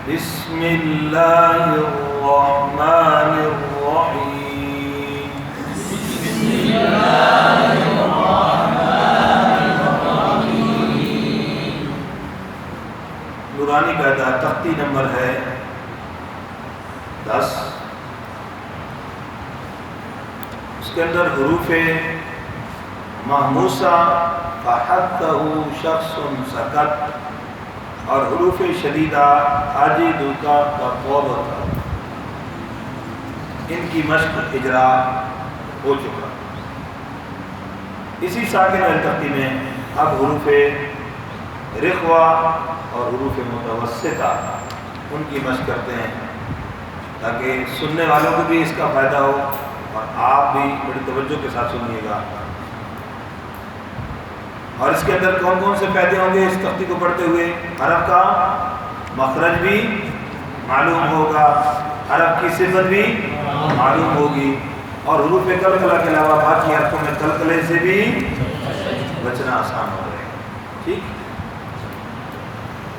بسم اللہ الرحمن الرحیم. بسم اللہ الرحمن الرحیم. نورانی قاعدہ تختی نمبر ہے 10. اس کے اندر حروف محموسہ فحتہ شخص سکت اور حروف شدیدہ حاجی دوکا کا قوت، ان کی مشق اجرا ہو چکا. اسی ساکن تختی میں اب حروف رخوہ اور حروف متوسطہ ان کی مشق کرتے ہیں تاکہ سننے والوں کو بھی اس کا فائدہ ہو اور آپ بھی بڑی توجہ کے ساتھ سنیے گا. اور اس کے اندر کون کون سے فائدے ہوں گے اس تختی کو پڑھتے ہوئے؟ حرف کا مخرج بھی معلوم ہوگا، حرف کی صفت بھی معلوم ہوگی، اور حروف قلقلہ کے علاوہ باقی حرفوں میں قلقلے سے بھی بچنا آسان ہو جائے گا. ٹھیک،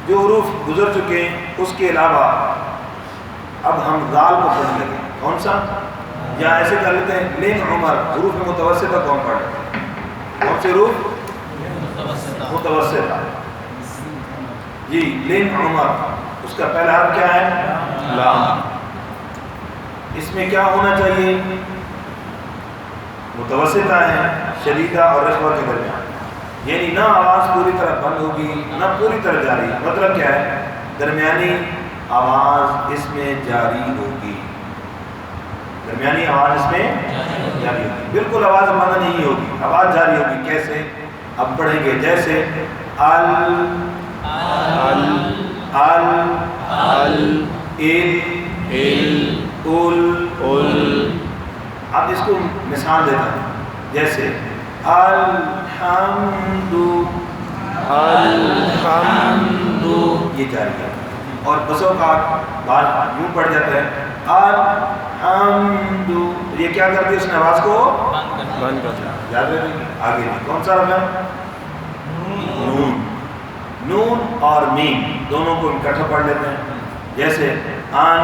جو حروف گزر چکے ہیں اس کے علاوہ اب ہم ذال کو پڑھنے لگے. کون سا؟ یا ایسے کر لیتے ہیں لین عمر. حروف متوسطہ کون پڑھ رہے ہیں؟ کون سے حروف؟ متوسطہ. جی لین عمر، اس کا پہلا حرف کیا ہے؟ لام. اس میں کیا ہونا چاہیے؟ متوسطہ ہے، شدیدہ اور رخوہ کے درمیان، یعنی نہ آواز پوری طرح بند ہوگی نہ پوری طرح جاری. مطلب کیا ہے؟ درمیانی آواز اس میں جاری ہوگی، درمیانی آواز اس میں جاری ہوگی. بالکل آواز بند نہیں ہوگی، آواز جاری ہوگی. کیسے؟ اب پڑھیں گے جیسے ال ال ال ال ال ال ال. اب اس کو مثال دیتا ہوں جیسے الحمد الحمد، یہ جاری ہے. اور بسوں کا بات یوں پڑ جاتا ہے الحمد، یہ کیا کرتی ہے؟ اس نے آواز کو بند کر دیا. یاد رکھیں آگے بھی کون سا حرف ہے؟ نون. نون اور میم دونوں کو اکٹھا پڑھ لیتے ہیں جیسے ان،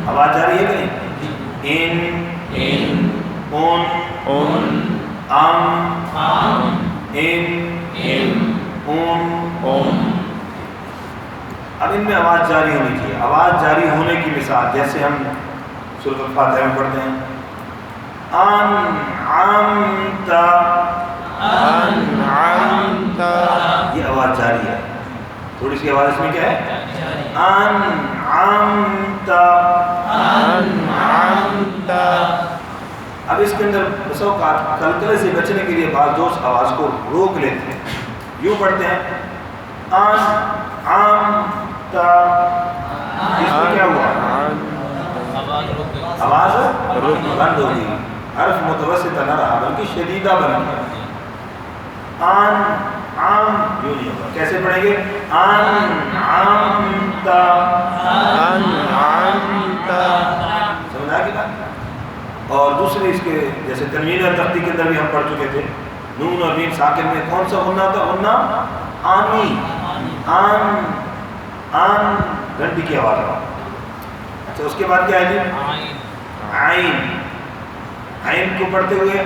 آواز جاری ہے کہ نہیں؟ ان اون ام ان اون. اب ان میں آواز جاری ہونی چاہیے. آواز جاری ہونے کی مثال جیسے ہم سورۃ الفاتحہ میں پڑھتے ہیں انعمت انعمت، یہ آواز جاری ہے. تھوڑی سی آواز اس میں کیا ہے؟ انعمت انعمت. اب اس کے اندر بس اوقات قلقلے سے بچنے کے لیے بعض دوست آواز کو روک لیتے ہیں، یوں پڑھتے ہیں انعمت. اس میں کیا ہوا؟ آواز بند ہوگی، حرف متوسطہ نہ رہا بلکہ شدیدہ بن گیا. ان عام یوں نہیں ہوگا. کیسے پڑھیں گے؟ انعمت انعمت. سمجھ آ گیا؟ اور دوسری اس کے جیسے تنوین اور تختی کے اندر بھی ہم پڑھ چکے تھے نون اور میم ساکن میں کون سا غنہ تھا؟ غنہ آنی. ان ان گھنٹی کی آواز. اچھا اس کے بعد کیا ہے جی؟ عین. عین کو پڑھتے ہوئے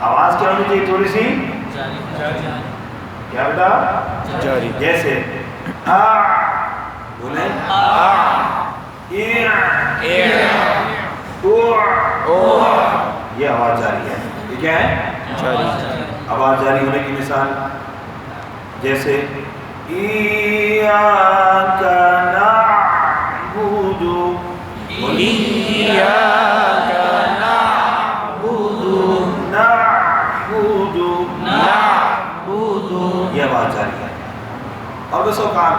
آواز کیا ہونی چاہیے؟ تھوڑی سی کیا بیٹا؟ جاری. جیسے آ بولیں یہ آواز جاری ہے. یہ کیا ہے؟ جاری. آواز جاری ہونے کی مثال جیسے ایاک نعبد ایاک نعبد نعبد نعبد، یہ آواز جاری ہے. اور بس اوقات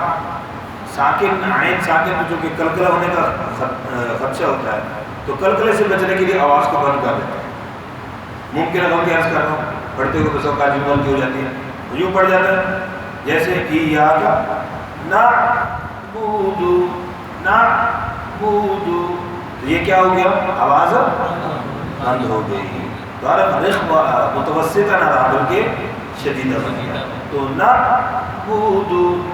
ساکن عین ساکن میں جو کہ قلقلہ ہونے کا خدشہ ہوتا ہے تو قلقلے سے بچنے کے لیے آواز کو بند کر دیتے ہیں. ممکن ہے کہ عرض کر رہا ہوں پڑھتے ہوئے بس اوقات جمل کی ہو جاتی ہے یوں پڑھ جاتا ہے جیسے ایاک نعبد نعبد. یہ کیا ہو گیا؟ آواز بند ہو گئی. تو حرف رخوہ متوسطہ نہ رہا بلکہ شدیدہ بن گیا. تو نعبد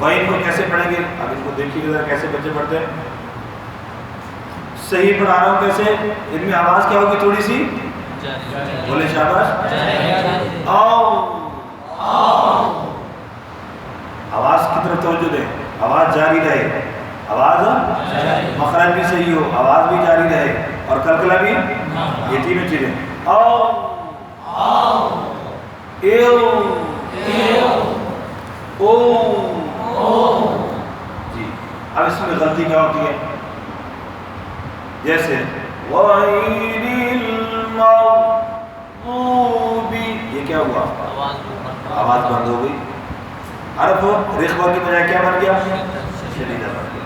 وائن کو کیسے پڑھیں گے؟ اب ان کو دیکھیے ذرا کیسے بچے پڑھتے ہیں. صحیح پڑھا رہا ہوں کیسے؟ ان میں آواز کیا ہوگی؟ تھوڑی سی بولے شاباش. آواز کی طرف توجہ دیں. آواز جاری رہے. آواز مخرج بھی صحیح ہو, آواز بھی جاری رہے, اور کلکلا بھی. یہ تینوں چیزیں. جی اب اس میں غلطی کیا ہوتی ہے؟ جیسے یہ کیا ہوا؟ آواز بند ہو گئی. حرف رخوہ کی بجائے کیا بن گیا؟ شدیدہ بن گیا.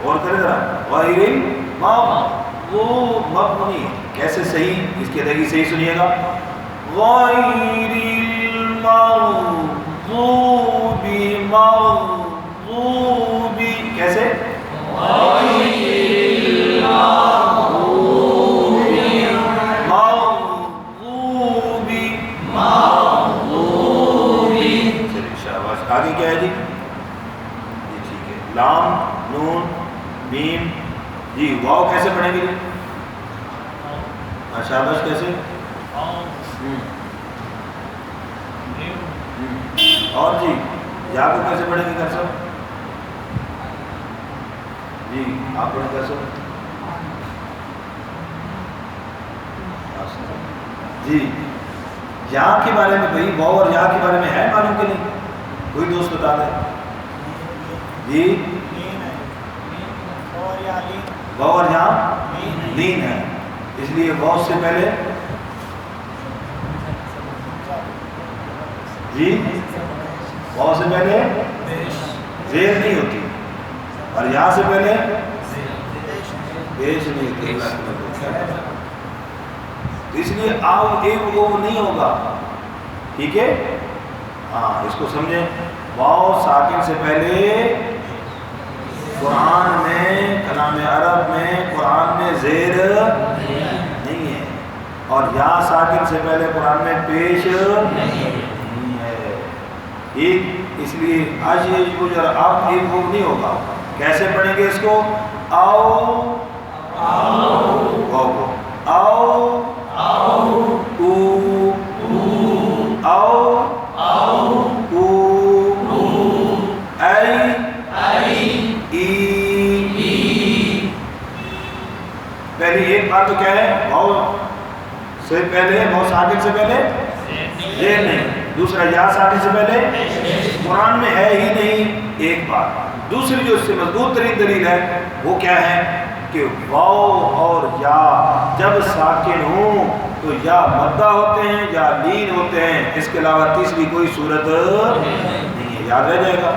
اور کرے ذرا غیر المغضوب مبنی. کیسے صحیح؟ اس کی ادائیگی صحیح سنیے گا. غیر المغضوب مغضوب. کیسے؟ آگے کیا ہے جی؟ جی ٹھیک ہے. لام نون میم. جی واو کیسے پڑھیں گے جی؟ شاباش. کیسے؟ اور جی یا کو کیسے پڑھیں گے؟ کر سب جی آپ پڑھیں کر سب. جی یا کے بارے میں بھائی واو اور یا کے بارے میں ہے معلوم کہ نہیں؟ کوئی دوست بتا دیں. جی واو اور یہاں لین ہے, اس لیے واو سے پہلے جی واو سے پہلے زیر نہیں ہوتی, اور یہاں سے پہلے پیش نہیں ہوتی. اس لیے آؤ ایک وہ نہیں ہوگا. ٹھیک ہے, ہاں اس کو سمجھیں. واو ساکن سے پہلے قرآن میں, کلام عرب میں, قرآن میں زیر نہیں ہے, اور یا ساکن سے پہلے قرآن میں پیش نہیں ہے. اس لیے آج یہ آپ ایک وہ نہیں ہوگا. کیسے پڑھیں گے اس کو؟ آؤ آؤ آؤ پہلی ایک بات تو کیا ہے؟ واو سے پہلے, واو ساکن سے پہلے زیر نہیں. دوسرا یا ساکن سے پہلے قرآن میں ہے ہی نہیں. ایک بات. دوسری جو اس سے مضبوط ترین دلیل ہے وہ کیا ہے کہ واو اور یا جب ساکن ہوں تو یا مدہ ہوتے ہیں یا لین ہوتے ہیں. اس کے علاوہ تیسری کوئی صورت نہیں ہے. یاد رہ جائے گا.